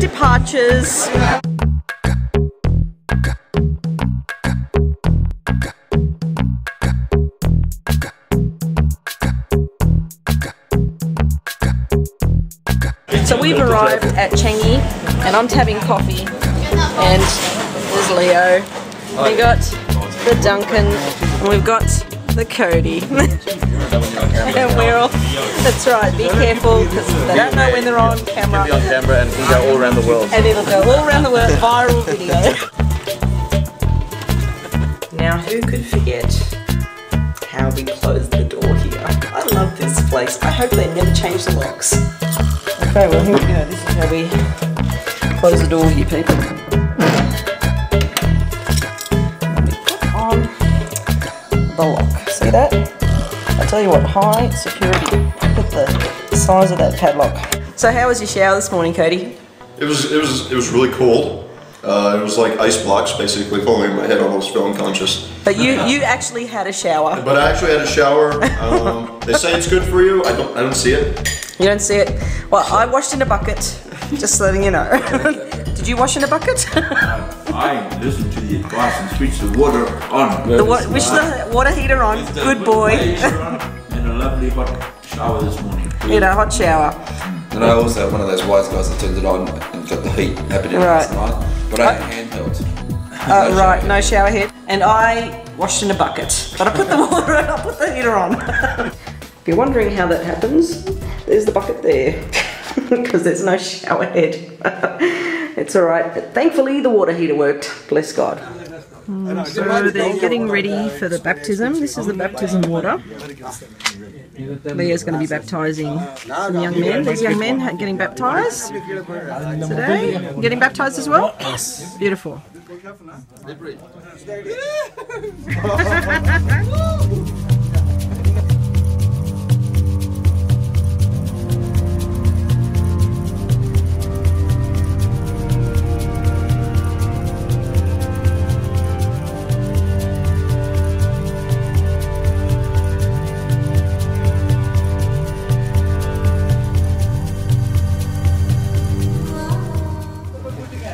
departures. So we've arrived at Changi and I'm having coffee and there's Leo. We got the Duncan and we've got the Cody. And we're all, that's right, be careful because they don't know when they're on camera. Be on camera and it'll go all around the world. And it'll go all around the world, viral video. Now who could forget how we closed the door here? I love this place. I hope they never change the locks. Okay, well here we go. This is how we close the door here, people. And we put on the lock. See that? I tell you what, high security. Look at the size of that padlock. So how was your shower this morning, Cody? It was really cold. It was like ice blocks basically falling on my head. I almost felt unconscious. But you actually had a shower. But I actually had a shower. They say it's good for you. I don't see it. You don't see it? Well, I washed in a bucket. Just letting you know. Did you wash in a bucket? I listened to the advice and switched the water on. Switch the water heater on. Good boy. And a lovely hot shower this morning. You know, hot shower. And I also one of those wise guys that turned it on and got the heat happening last night. But I had handheld. Right, no shower head. And I washed in a bucket. But I put the water on, I put the heater on. If you're wondering how that happens, there's the bucket there. Because there's no shower head. It's alright. Thankfully the water heater worked. Bless God. So they're getting ready for the baptism. This is the baptism water. Leah's going to be baptising some young men. These young men are getting baptised today. You're getting baptised as well? Yes. Beautiful.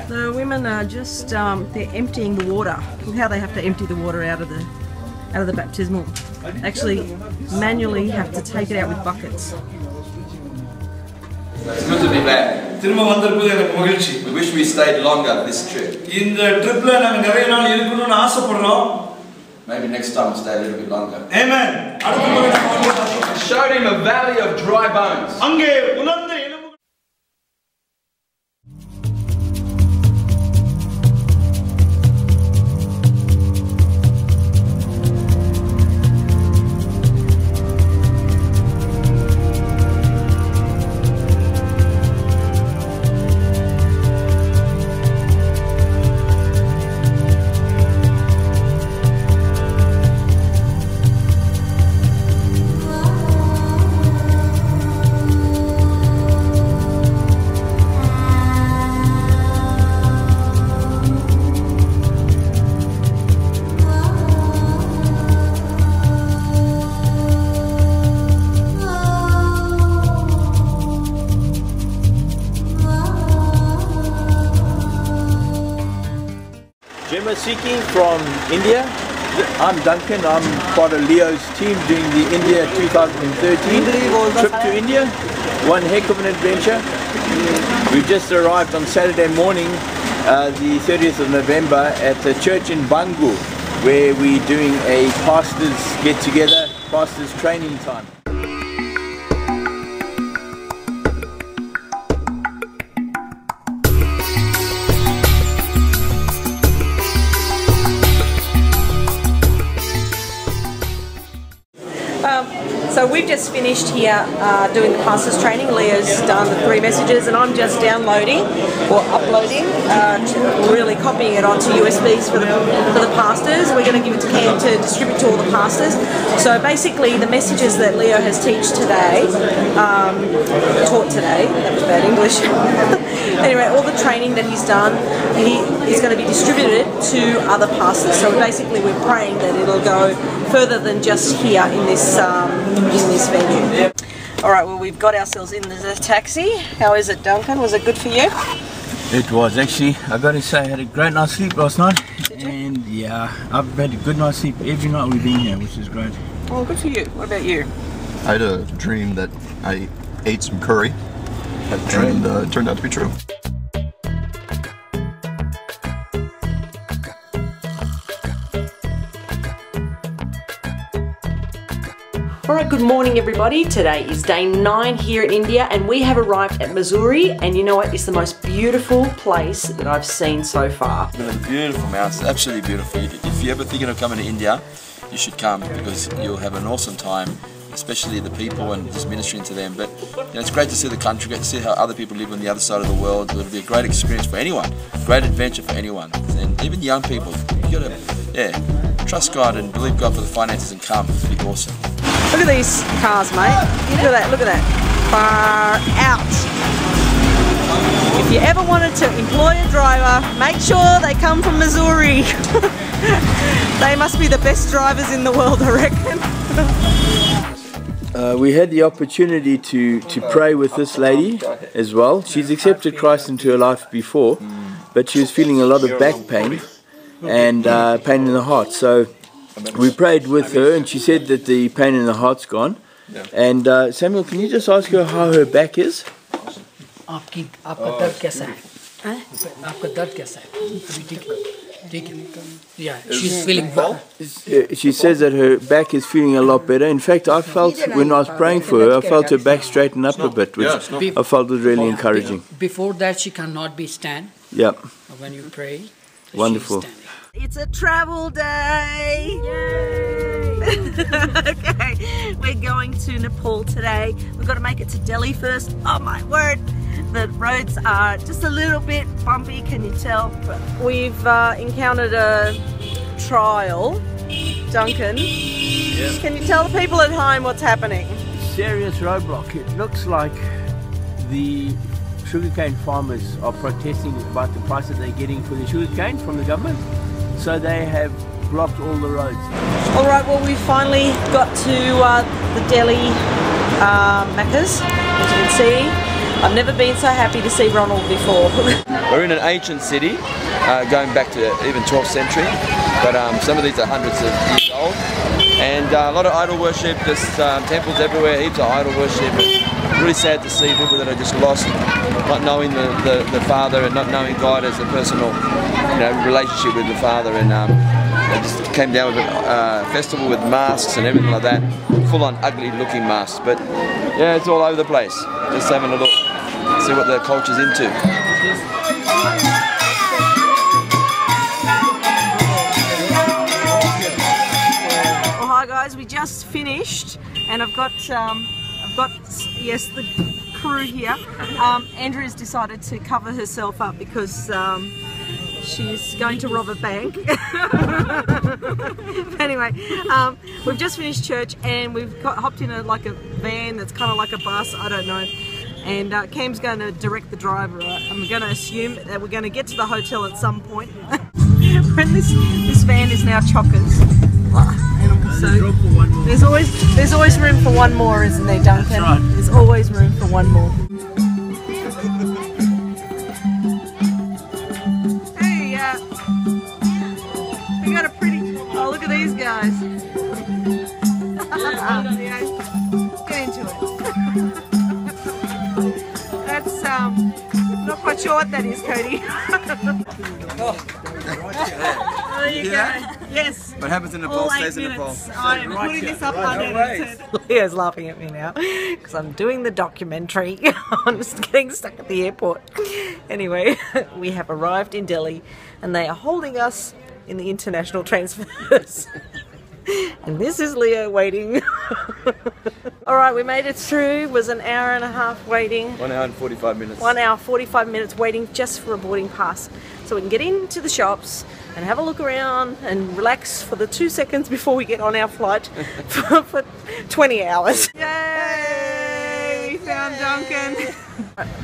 The women are just they're emptying the water. Look how they have to empty the water out of the baptismal. Actually, manually have to take it out with buckets. It's good to be back. We wish we stayed longer this trip. Maybe next time we'll stay a little bit longer. Amen. I showed him a valley of dry bones. Seeking from India. I'm Duncan. I'm part of Leo's team doing the India 2013 trip to India. One heck of an adventure. We've just arrived on Saturday morning, the 30th of November, at a church in Bangu, where we're doing a pastors get together, pastors training time. So we've just finished here doing the pastors training. Leo's done the 3 messages and I'm just downloading or uploading, really copying it onto USBs for the pastors. We're going to give it to Cam to distribute to all the pastors. So basically the messages that Leo has taught today, that was bad English. Anyway, all the training that he's done, he is going to be distributed to other pastors. So basically we're praying that it'll go further than just here in this venue. All right, well we've got ourselves in the taxi. How is it, Duncan? Was it good for you? It was actually, I got to say, I had a great night's sleep last night. And yeah, I've had a good night's sleep every night we've been here, which is great. Oh, good for you. What about you? I had a dream that I ate some curry, and it turned out to be true. Alright, good morning everybody. Today is day 9 here in India and we have arrived at Missouri, and you know what? It's the most beautiful place that I've seen so far. Beautiful mountains, absolutely beautiful. If you're ever thinking of coming to India, you should come because you'll have an awesome time, especially the people and just ministering to them. But you know, it's great to see the country, great to see how other people live on the other side of the world. It'll be a great experience for anyone, great adventure for anyone, and even young people. You gotta, trust God and believe God for the finances and come. It'll be awesome. Look at these cars, mate. Look at that, look at that. Far out. If you ever wanted to employ a driver, make sure they come from Missouri. They must be the best drivers in the world, I reckon. We had the opportunity to pray with this lady as well. She's accepted Christ into her life before, but she was feeling a lot of back pain and pain in the heart. So we prayed with her and she said that the pain in the heart's gone. And Samuel, can you just ask her how her back is? आपका दर्द कैसा है? आपका दर्द कैसा है? ठीक है. Yeah, she's feeling well. She says that her back is feeling a lot better. In fact, I felt when I was praying for her, I felt her back straighten up a bit, which I felt was really encouraging. Before that, she cannot be stand. Yeah. When you pray, wonderful. It's a travel day! Yay! Okay, we're going to Nepal today. We've got to make it to Delhi first. Oh my word! The roads are just a little bit bumpy, can you tell? But we've encountered a trial. Duncan, can you tell the people at home what's happening? Serious roadblock. It looks like the sugarcane farmers are protesting about the price that they're getting for the sugarcane from the government. So they have blocked all the roads. Alright, well we finally got to the Delhi Macca's, as you can see. I've never been so happy to see Ronald before. We're in an ancient city, going back to even 12th century, but some of these are hundreds of years old. And a lot of idol worship, just temples everywhere, heaps of idol worship. It's really sad to see people that are just lost, not knowing the Father and not knowing God as a personal relationship with the Father. And they just came down with a festival with masks and everything like that, full on ugly looking masks. But yeah, it's all over the place. Just having a look, see what the culture's into. Well, hi guys, we just finished, and I've got yes, the crew here. Andrea's decided to cover herself up because she's going to rob a bank. Anyway, we've just finished church and we've hopped in a van that's kind of like a bus, I don't know. And Cam's going to direct the driver. I'm going to assume that we're going to get to the hotel at some point. And this van is now chockers. So there's always room for one more, isn't there, Duncan? That's right. There's always room for one more. Hey, we got a pretty. Oh, look at these guys. Get into it. That's not quite sure what that is, Cody. There you go. Yes. What happens in Nepal stays in Nepal. I'm putting this up under. Leo's laughing at me now because I'm doing the documentary. I'm just getting stuck at the airport. Anyway, we have arrived in Delhi and they are holding us in the international transfers. And this is Leo waiting. Alright, we made it through. It was an hour and a half waiting. 1 hour and 45 minutes. 1 hour, 45 minutes waiting just for a boarding pass. So we can get into the shops and have a look around and relax for the 2 seconds before we get on our flight for 20 hours. Yay! We found Duncan.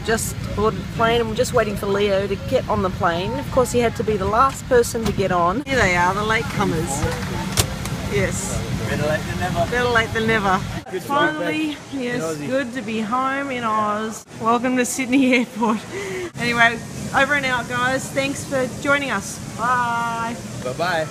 Just boarded the plane and we're just waiting for Leo to get on the plane. Of course, he had to be the last person to get on. Here they are, the latecomers. Yes. Better late than never. Better late than never. Finally, yes, good to be home in Oz. Welcome to Sydney Airport. Anyway, Over and out, guys. Thanks for joining us. Bye. Bye-bye.